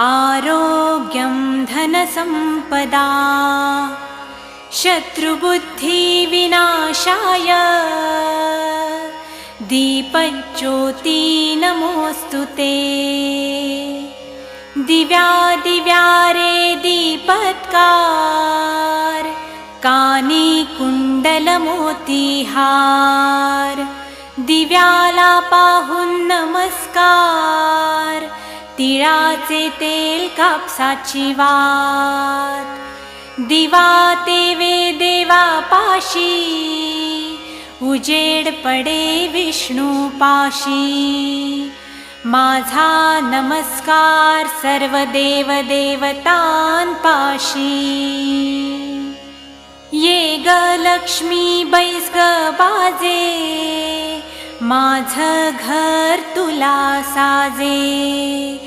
आरोग्यं धनसम्पदा शत्रुबुद्धिविनाशाय दीपज्योति नमोऽस्तु ते। दिव्यादिव्यारे दीपत्कार कानी कुंडलमोतीहार दिव्याला पाहून नमस्कार तिळाचे तेल कापसाची वात दिवा तेवे देवा पाशी उजेड पडे विष्णू पाशी माझा नमस्कार सर्व देव देवतांपाशी ये ग लक्ष्मी बैस ग बाजे माझं घर तुला साजे।